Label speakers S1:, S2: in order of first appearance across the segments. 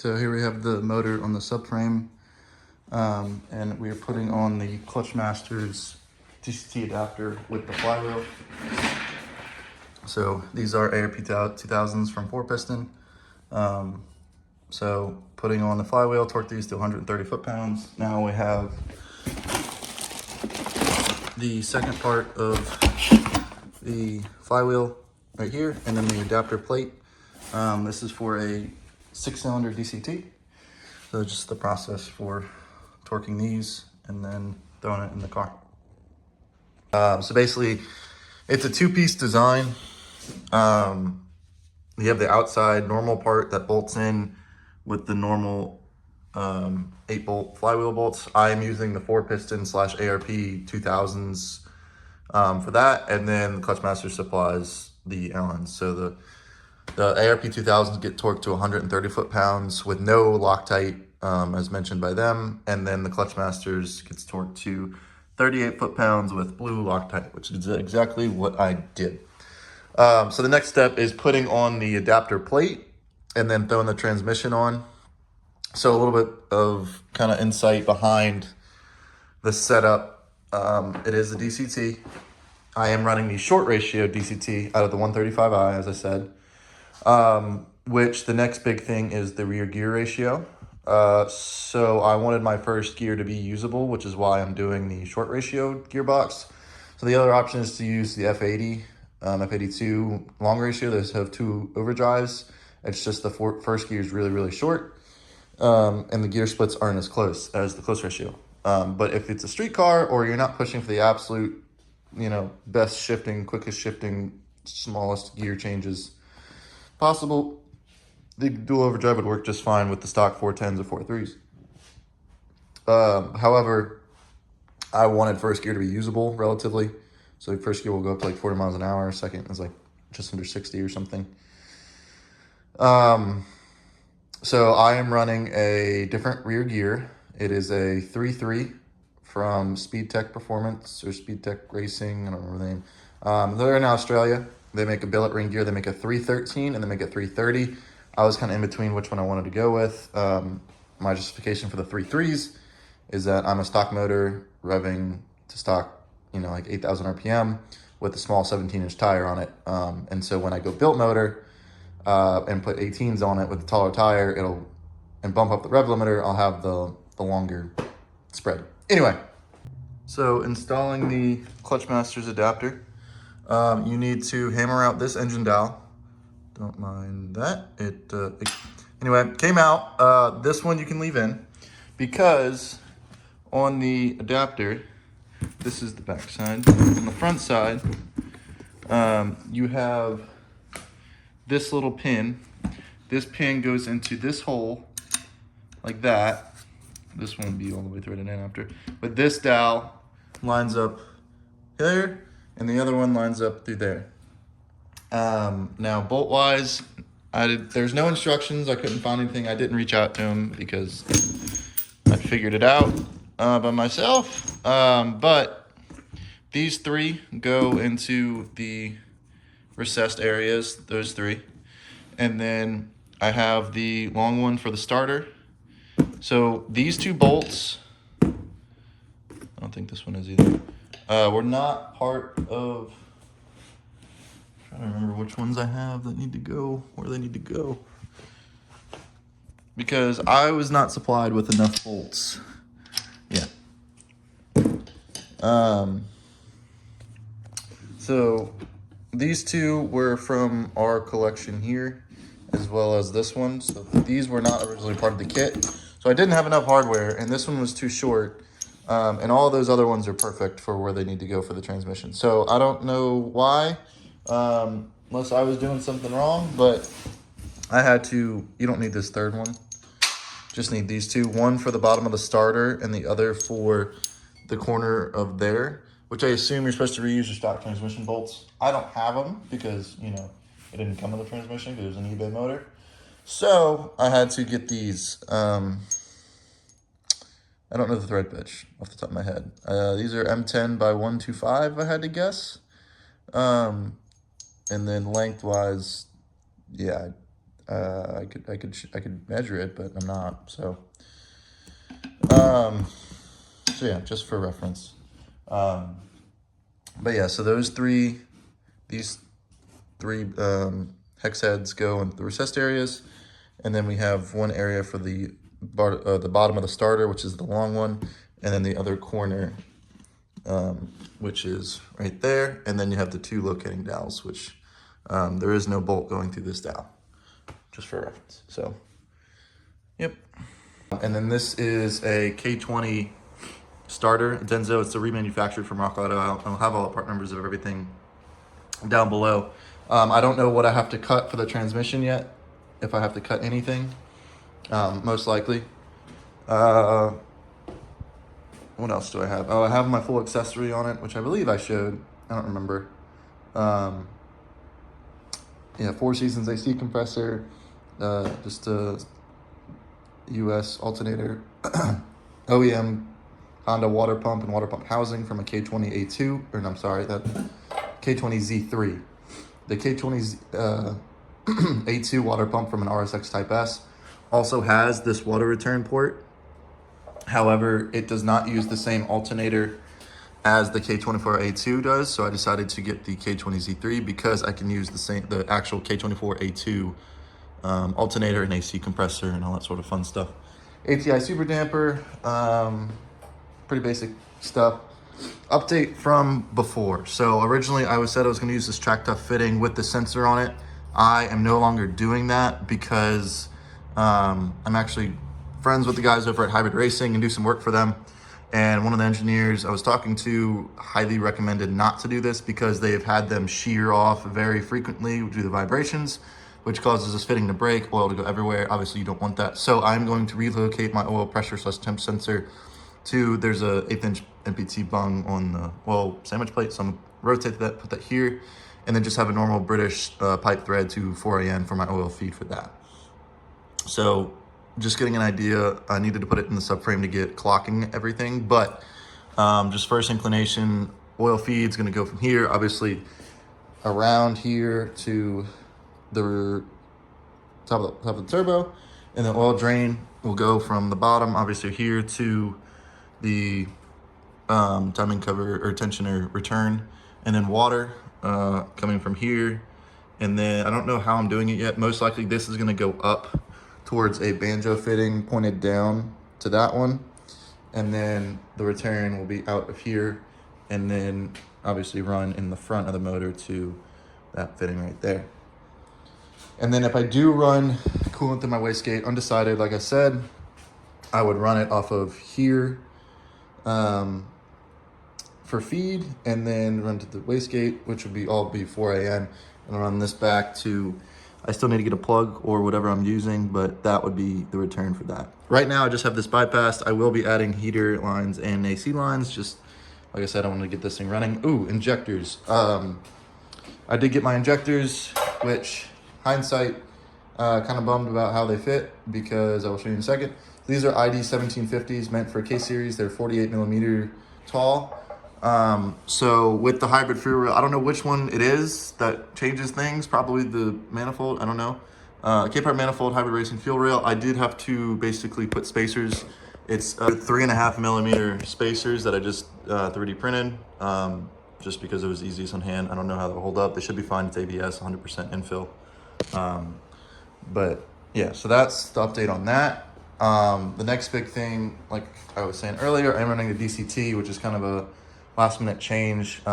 S1: So here we have the motor on the subframe, and we are putting on the Clutch Masters DCT adapter with the Flywheel. So these are ARP 2000s from 4-piston. So putting on the Flywheel, torque these to 130 foot-pounds. Now we have the second part of the Flywheel right here, and then the adapter plate. This is for a 6-cylinder DCT. So just the process for torquing these and then throwing it in the car. So basically, it's a 2-piece design. You have the outside normal part that bolts in with the normal 8-bolt flywheel bolts. I'm using the 4-piston / ARP 2000s for that, and then the Clutch Master supplies the Allens. So the ARP 2000s get torqued to 130 foot-pounds with no Loctite, as mentioned by them, and then the Clutch Masters gets torqued to 38 foot-pounds with blue Loctite, which is exactly what I did. So the next step is putting on the adapter plate and then throwing the transmission on. So a little bit of kind of insight behind the setup. It is a DCT. I am running the short ratio DCT out of the 135i, as I said, which the next big thing is the rear gear ratio. So I wanted my first gear to be usable, which is why I'm doing the short ratio gearbox. So the other option is to use the F80, F82 long ratio. Those have 2 overdrives. It's just the first gear is really, really short. And the gear splits aren't as close as the close ratio. But if it's a street car or you're not pushing for the absolute, best shifting, quickest shifting, smallest gear changes possible, the dual overdrive would work just fine with the stock 410s or 4.3s. However, I wanted first gear to be usable relatively. So first gear will go up to like 40 miles an hour. Second is like just under 60 or something. So I am running a different rear gear. It is a 3.3 from Speed Tech Performance or Speed Tech Racing. I don't remember the name. They're in Australia. They make a billet ring gear. They make a 313 and they make a 330. I was kind of in between which one I wanted to go with. My justification for the 3.3s is that I'm a stock motor revving to stock, like 8,000 RPM with a small 17-inch tire on it. And so when I go built motor and put 18s on it with a taller tire, and bump up the rev limiter, I'll have the longer spread. Anyway, so installing the Clutch Masters adapter, you need to hammer out this engine dowel. Don't mind that. Anyway, it came out. This one you can leave in because on the adapter, this is the back side. On the front side, you have this little pin. This pin goes into this hole like that. This won't be all the way threaded in after. But this dowel lines up there, and the other one lines up through there. Now, bolt-wise, there's no instructions. I couldn't find anything. I didn't reach out to him because I figured it out by myself. But these 3 go into the recessed areas, those 3. And then I have the long one for the starter. So these 2 bolts, I don't think this one is either, were not part of, I'm trying to remember which ones I have that need to go, where they need to go. Because I was not supplied with enough bolts. Yeah. So these 2 were from our collection here, as well as this one. So these were not originally part of the kit. So I didn't have enough hardware, and this one was too short. And all those other ones are perfect for where they need to go for the transmission. So I don't know why, unless I was doing something wrong, but I had to, you don't need this third one. Just need these 2, one for the bottom of the starter and the other for the corner of there, which I assume you're supposed to reuse your stock transmission bolts. I don't have them because, it didn't come with a transmission because it was an eBay motor. So I had to get these. I don't know the thread pitch off the top of my head. These are M10 by 125, I had to guess. And then lengthwise, yeah, I could measure it, but I'm not. So yeah, just for reference. But yeah, so these three hex heads go into the recessed areas, and then we have one area for the bottom of the starter, which is the long one, and then the other corner, which is right there, and then you have the two locating dowels, which there is no bolt going through this dowel, just for reference. So, yep. And then this is a K20 starter, Denso. It's a remanufactured from Rock Auto. I'll have all the part numbers of everything down below. I don't know what I have to cut for the transmission yet, if I have to cut anything, most likely. What else do I have? Oh, I have my full accessory on it, which I believe I showed. I don't remember. Yeah, 4 seasons AC compressor, just a US alternator, OEM Honda water pump and water pump housing from a K20A2, or no, I'm sorry, that K20Z3. The K20 A2 water pump from an RSX Type S also has this water return port. However, it does not use the same alternator as the K24A2 does, so I decided to get the K20Z3 because I can use the actual K24A2 alternator and AC compressor and all that sort of fun stuff. ATI super damper, pretty basic stuff. Update from before. So originally I said I was going to use this Track Tough fitting with the sensor on it. I am no longer doing that because I'm actually friends with the guys over at Hybrid Racing and do some work for them. And one of the engineers I was talking to highly recommended not to do this because they have had them shear off very frequently due to the vibrations, which causes this fitting to break, oil to go everywhere. Obviously you don't want that. So I'm going to relocate my oil pressure / temp sensor to, there's a 1/8 inch NPT bung on the oil sandwich plate. So I'm gonna rotate that, put that here, and then just have a normal British pipe thread to 4AN for my oil feed for that. So just getting an idea, I needed to put it in the subframe to get clocking everything, but just first inclination, oil feed's gonna go from here, obviously around here to the top of the turbo, and the oil drain will go from the bottom, obviously here, to the timing cover or tensioner return, and then water coming from here. And then I don't know how I'm doing it yet. Most likely this is gonna go up towards a banjo fitting pointed down to that one. And then the return will be out of here and then obviously run in the front of the motor to that fitting right there. And then if I do run coolant through my wastegate, undecided, like I said, I would run it off of here for feed, and then run to the wastegate, which would be 4AN, and run this back to, I still need to get a plug or whatever I'm using, but that would be the return for that. Right now I just have this bypassed. I will be adding heater lines and AC lines, just like I said, I want to get this thing running. Ooh, injectors. I did get my injectors, which hindsight, kind of bummed about how they fit, because I will show you in a second. These are ID 1750s meant for K series. They're 48 millimeter tall. So with the hybrid fuel rail, I don't know which one it is that changes things, probably the manifold, I don't know. K-part manifold, hybrid racing fuel rail. I did have to basically put spacers. It's 3.5 millimeter spacers that I just 3D printed, just because it was easiest on hand. I don't know how they'll hold up. They should be fine. It's ABS, 100% infill. But yeah, so that's the update on that. The next big thing, like I was saying earlier, I'm running the DCT, which is kind of a last minute change.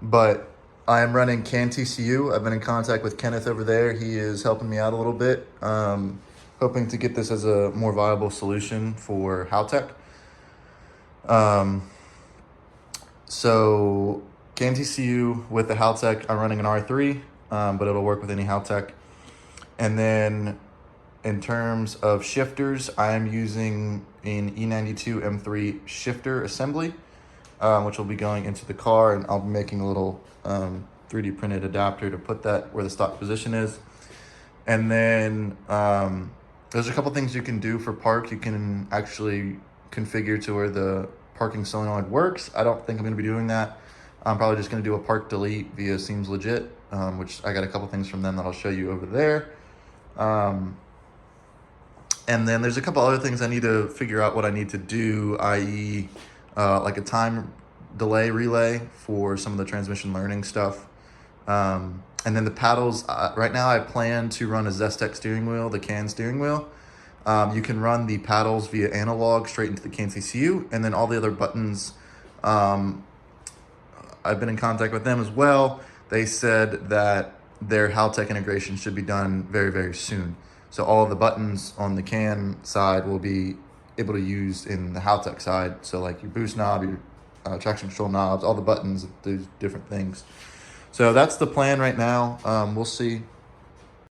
S1: But I am running CAN TCU. I've been in contact with Kenneth over there. He is helping me out a little bit, hoping to get this as a more viable solution for Haltech. So CAN TCU with the Haltech, I'm running an R3, but it'll work with any Haltech. And then in terms of shifters, I am using an E92 M3 shifter assembly, which will be going into the car, and I'll be making a little 3D printed adapter to put that where the stock position is. And then there's a couple things you can do for park. You can actually configure to where the parking solenoid works. I don't think I'm going to be doing that. I'm probably just going to do a park delete via Seems Legit, which I got a couple things from them that I'll show you over there. And then there's a couple other things I need to figure out what I need to do, i.e. Like a time delay relay for some of the transmission learning stuff. And then the paddles, right now I plan to run a Zestec steering wheel, the CAN steering wheel. You can run the paddles via analog straight into the CAN CCU, and then all the other buttons, I've been in contact with them as well. They said that their Haltech integration should be done very, very soon. So all of the buttons on the CAN side will be able to use in the Haltech side. So like your boost knob, your traction control knobs, all the buttons, those different things. So that's the plan right now. We'll see